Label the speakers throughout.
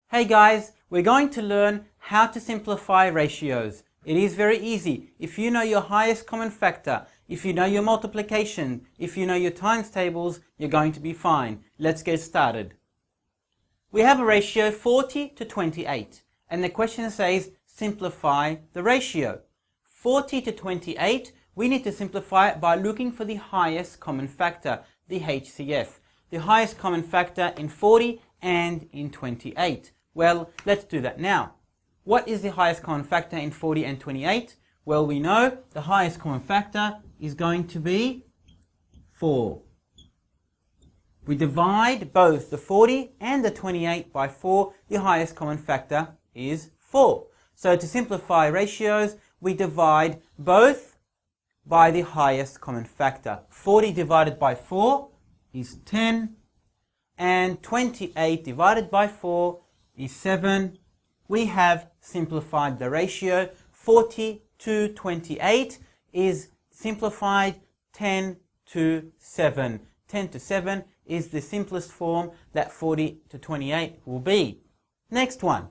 Speaker 1: Hey guys, we're going to learn how to simplify ratios. It is very easy. If you know your highest common factor, if you know your multiplication, if you know your times tables, you're going to be fine. Let's get started. We have a ratio 40 to 28 and the question says simplify the ratio. 40 to 28, we need to simplify it by looking for the highest common factor, the HCF. The highest common factor in 40 and in 28. Well, let's do that now. What is the highest common factor in 40 and 28? Well, we know the highest common factor is going to be 4. We divide both the 40 and the 28 by 4. The highest common factor is 4. So to simplify ratios, we divide both by the highest common factor. 40 divided by 4 is 10, and 28 divided by 4 is 7. We have simplified the ratio. 40 to 28 is simplified 10 to 7. 10 to 7 is the simplest form that 40 to 28 will be. Next one,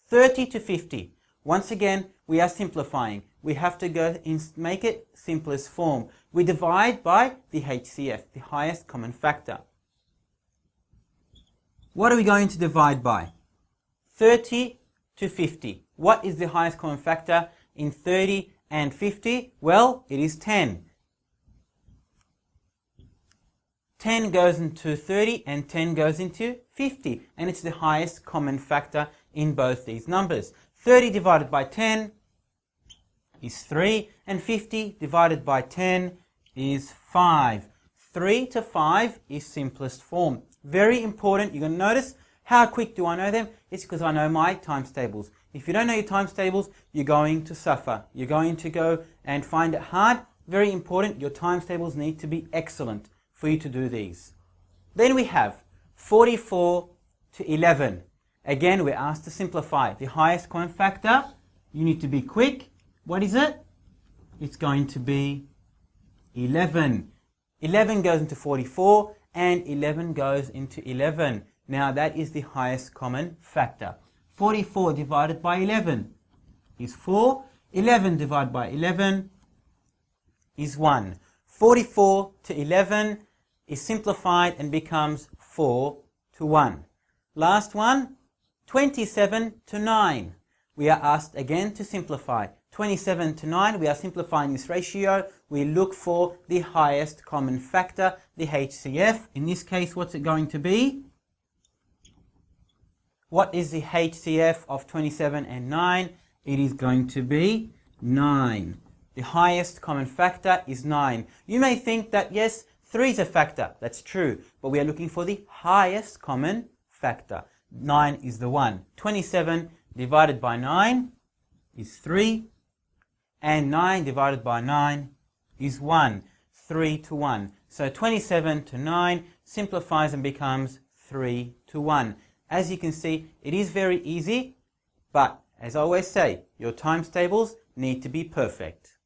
Speaker 1: 30 to 50. Once again, we are simplifying. We have to go and make it simplest form. We divide by the HCF, the highest common factor. What are we going to divide by? 30 to 50. What is the highest common factor in 30 and 50? Well, it is 10. 10 goes into 30 and 10 goes into 50. And it's the highest common factor in both these numbers. 30 divided by 10 is 3. And 50 divided by 10 is 5. 3 to 5 is simplest form. Very important. You're going to notice how quick do I know them? It's because I know my times tables. If you don't know your times tables, you're going to suffer. You're going to go and find it hard. Very important. Your times tables need to be excellent for you to do these. Then we have 44 to 11. Again, we're asked to simplify. The highest common factor, you need to be quick. What is it? It's going to be 11. 11 goes into 44 and 11 goes into 11. Now that is the highest common factor. 44 divided by 11 is 4. 11 divided by 11 is 1. 44 to 11 is simplified and becomes 4 to 1. Last one, 27 to 9. We are asked again to simplify. 27 to 9, we are simplifying this ratio. We look for the highest common factor, the HCF. In this case, what's it going to be? What is the HCF of 27 and 9? It is going to be 9. The highest common factor is 9. You may think that, yes, 3 is a factor. That's true. But we are looking for the highest common factor. 9 is the one. 27 divided by 9 is 3. And 9 divided by 9 is 1. 3 to 1. So 27 to 9 simplifies and becomes 3 to 1. As you can see, it is very easy, but as I always say, your times tables need to be perfect.